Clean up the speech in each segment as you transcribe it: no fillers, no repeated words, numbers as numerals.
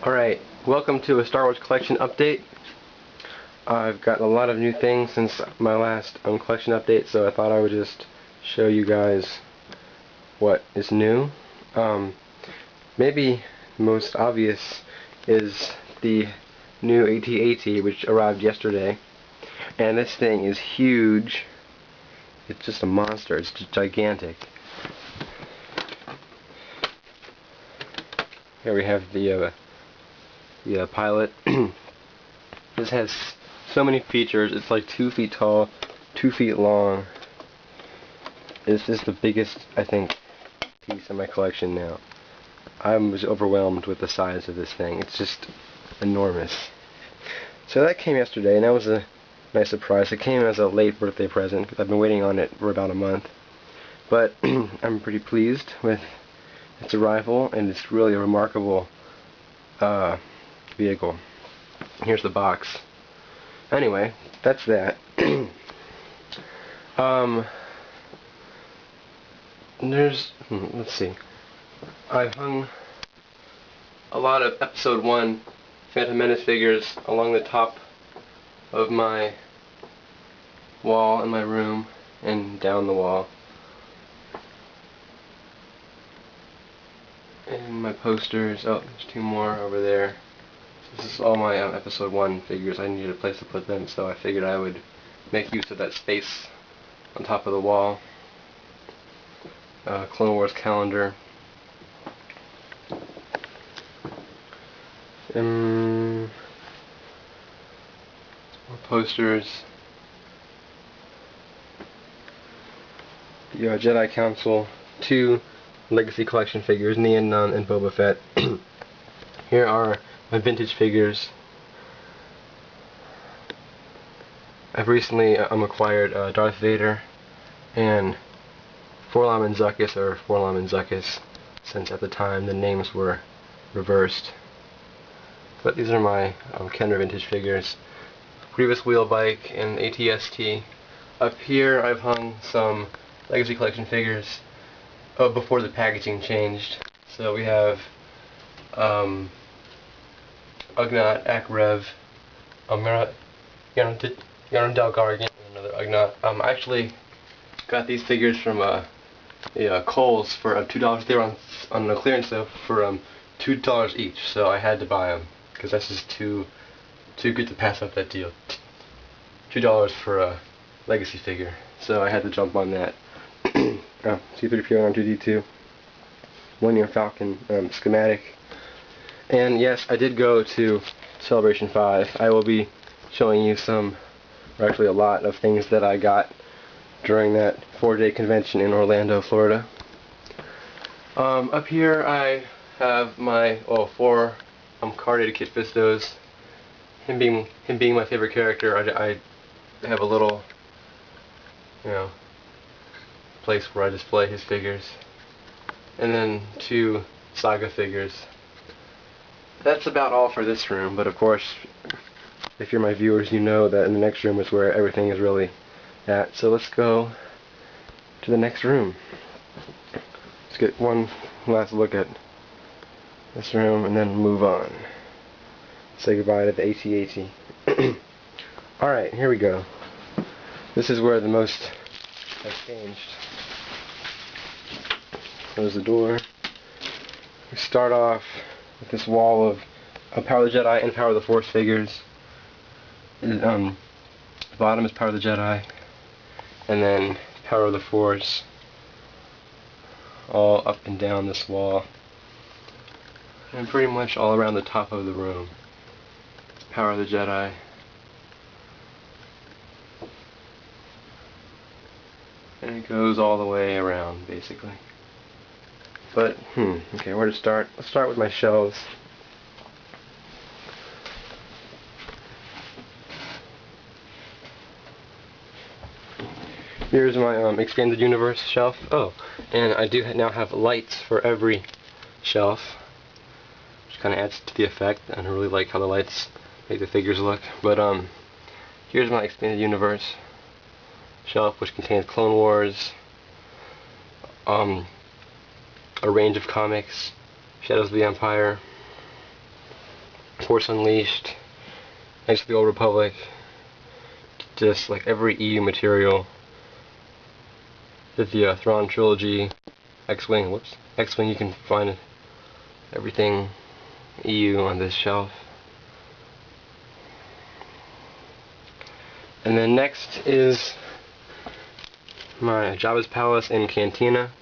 Alright, welcome to a Star Wars collection update. I've gotten a lot of new things since my last collection update, so I thought I would just show you guys what is new. Maybe most obvious is the new AT-AT, which arrived yesterday. And this thing is huge. It's just a monster. It's just gigantic. Here we have the pilot. This has so many features. It's like 2 feet tall, 2 feet long. This is the biggest, I think, piece in my collection now. I was overwhelmed with the size of this thing. It's just enormous. So that came yesterday, and that was a nice surprise. It came as a late birthday present, because I've been waiting on it for about a month. But I'm pretty pleased with its arrival, and it's really a remarkable vehicle. Here's the box. Anyway, that's that. Let's see. I hung a lot of Episode 1 Phantom Menace figures along the top of my wall in my room and down the wall. And my posters, oh, there's 2 more over there. This is all my Episode 1 figures. I needed a place to put them, so I figured I would make use of that space on top of the wall. Clone Wars calendar. More posters. The Jedi Council 2 Legacy Collection figures, Nien Nunb and Boba Fett. Here are my vintage figures. I've recently acquired Darth Vader and Forlom and Zuckuss, or Forlom and Zuckuss, since at the time the names were reversed. But these are my Kenner vintage figures. Grievous Wheel Bike and AT-ST. Up here I've hung some Legacy Collection figures before the packaging changed. So we have Ugnaught, Akrev, Yarndel Gargan, and another Ugnaught. I actually got these figures from Kohl's for $2. They were on a clearance sale for $2 each, so I had to buy them because that's just too good to pass up that deal. $2 for a Legacy figure, so I had to jump on that. C-3PO and R2-D2, Millennium Falcon schematic, and yes, I did go to Celebration 5. I will be showing you some, or actually a lot of things that I got during that 4-day convention in Orlando, Florida. Up here I have my 4 carded Kit Fistos. Him being my favorite character, I have a little, place where I display his figures. And then 2 Saga figures. That's about all for this room, but of course, if you're my viewers, you know that in the next room is where everything is really at. So let's go to the next room. Let's get one last look at this room and then move on. Say goodbye to the AT-AT. Alright, here we go. This is where the most has changed. Close the door. We start off with this wall of Power of the Jedi and Power of the Force figures. The bottom is Power of the Jedi, and then Power of the Force, all up and down this wall, and pretty much all around the top of the room. Power of the Jedi. And it goes all the way around, basically. But, okay, where to start? Let's start with my shelves. Here's my Expanded Universe shelf. Oh, and I do now have lights for every shelf, which kind of adds to the effect, and I really like how the lights make the figures look. But here's my Expanded Universe shelf, which contains Clone Wars, a range of comics, Shadows of the Empire, Force Unleashed, Knights of the Old Republic, just like every EU material. Did the Thrawn trilogy, X-Wing, X-Wing, you can find everything EU on this shelf. And then next is my Jabba's Palace and Cantina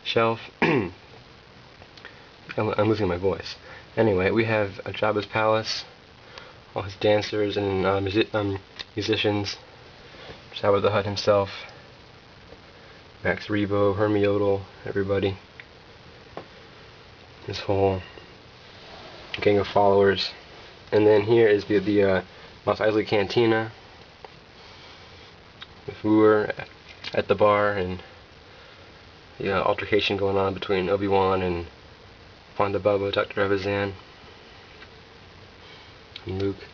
shelf. I'm losing my voice. Anyway, we have a Jabba's Palace, all his dancers and musicians, Jabba the Hutt himself, Max Rebo, Hermiodal, everybody. His whole gang of followers. And then here is the Mos Eisley Cantina, with Wooer at the bar and the altercation going on between Obi-Wan and Fonda Bubba, Dr. Evazan, and Luke.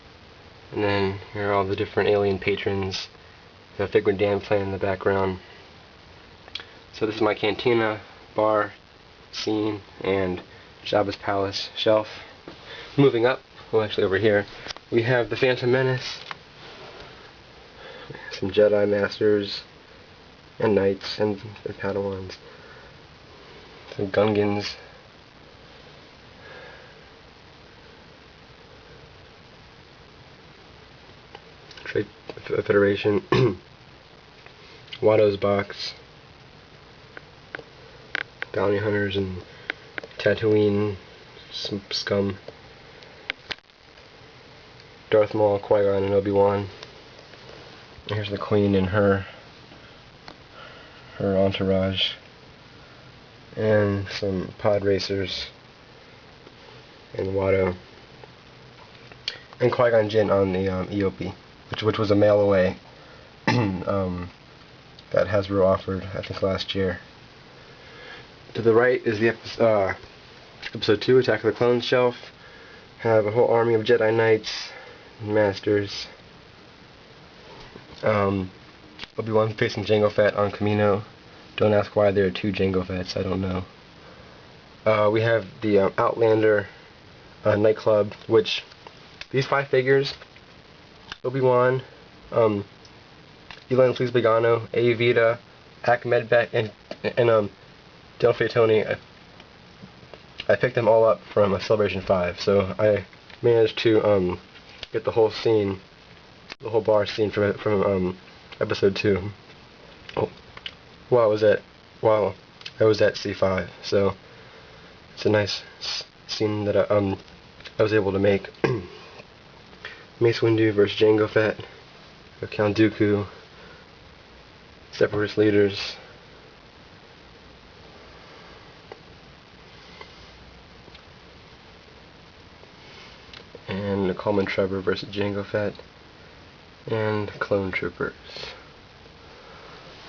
And then here are all the different alien patrons. The Figrin D'an playing in the background. So this is my cantina, bar, scene, and Jabba's Palace shelf. Moving up, well actually over here, we have the Phantom Menace. Some Jedi Masters, and Knights, and Padawans. Some Gungans. Trade Federation. Watto's Box. Bounty Hunters and Tatooine, some scum. Darth Maul, Qui-Gon, and Obi-Wan. Here's the Queen and her entourage. And some pod racers. And Watto. And Qui-Gon Jinn on the EOP, which was a mail away. That Hasbro offered, I think, last year. To the right is the episode 2, Attack of the Clones shelf. Have a whole army of Jedi Knights and Masters. Obi-Wan facing Jango Fett on Kamino. Don't ask why there are 2 Jango Fetts, I don't know. We have the Outlander nightclub, which these 5 figures, Obi-Wan, Elan Fleas Begano, A. Vita, Ahmed Beck, and Del Faytoni. I picked them all up from Celebration 5, so I managed to get the whole scene, the whole bar scene from episode 2. Oh, while I was at C5, so it's a nice scene that I was able to make. Mace Windu versus Jango Fett, Count Dooku, Separatist leaders. And Coleman Trevor versus Jango Fett, and Clone Troopers.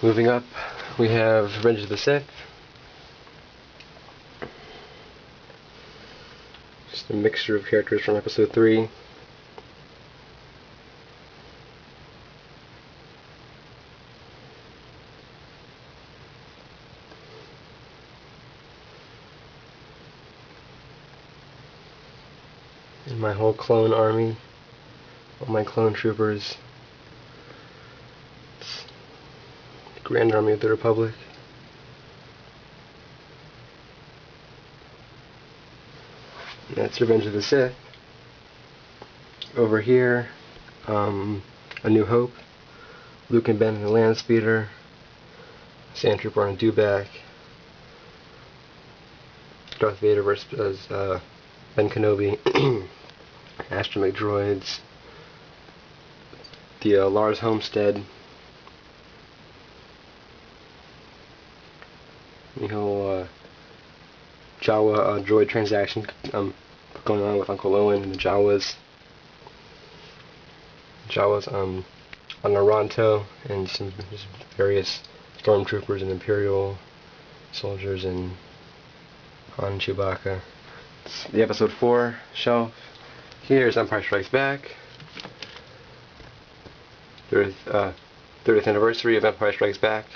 Moving up, we have Revenge of the Sith. Just a mixture of characters from episode 3. And my whole clone army, all my clone troopers. It's the Grand Army of the Republic. And that's Revenge of the Sith. Over here, A New Hope, Luke and Ben in the Landspeeder, Sand Trooper on a Dewback, Darth Vader versus Ben Kenobi, Astromech droids, the Lars Homestead, the whole Jawa droid transaction going on with Uncle Owen and the Jawas on Naranto, and some just various stormtroopers and Imperial soldiers and Han and Chewbacca. It's the episode 4 shelf. Here's Empire Strikes Back. 30th anniversary of Empire Strikes Back.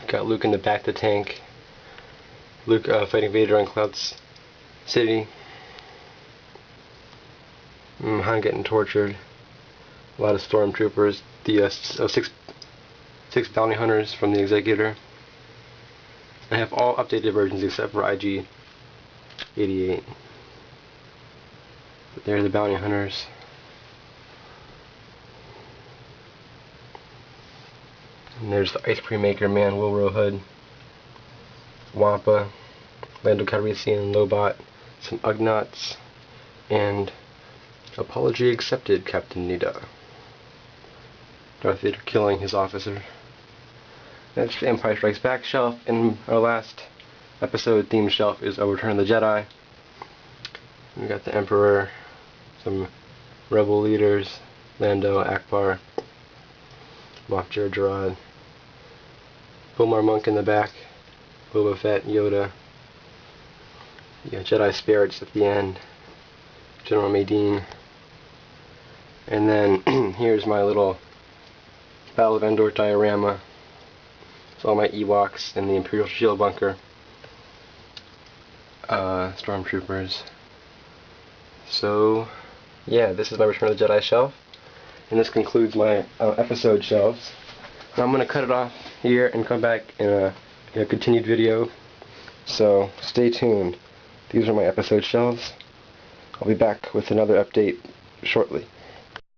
Got Luke in the back of the tank. Luke fighting Vader on Cloud's city. Han getting tortured. A lot of stormtroopers. The six bounty hunters from the Executor. I have all updated versions except for IG-88. But they're the bounty hunters. And there's the ice cream maker man, Wilbur Hood, Wampa, Lando Calrissian, Lobot, some Ugnaughts, and apology accepted, Captain Nida. Darth Vader killing his officer. That's the Empire Strikes Back shelf, and our last episode theme shelf is A Return of the Jedi. We got the Emperor, some rebel leaders, Lando, Akbar, Moff Jerjerrod, Bomar Monk in the back, Boba Fett, Yoda, Jedi spirits at the end, General Madine, and then here's my little Battle of Endor diorama. It's all my Ewoks in the Imperial Shield bunker. Stormtroopers. So, yeah, this is my Return of the Jedi shelf. And this concludes my episode shelves. And I'm going to cut it off here and come back in a continued video. So, stay tuned. These are my episode shelves. I'll be back with another update shortly.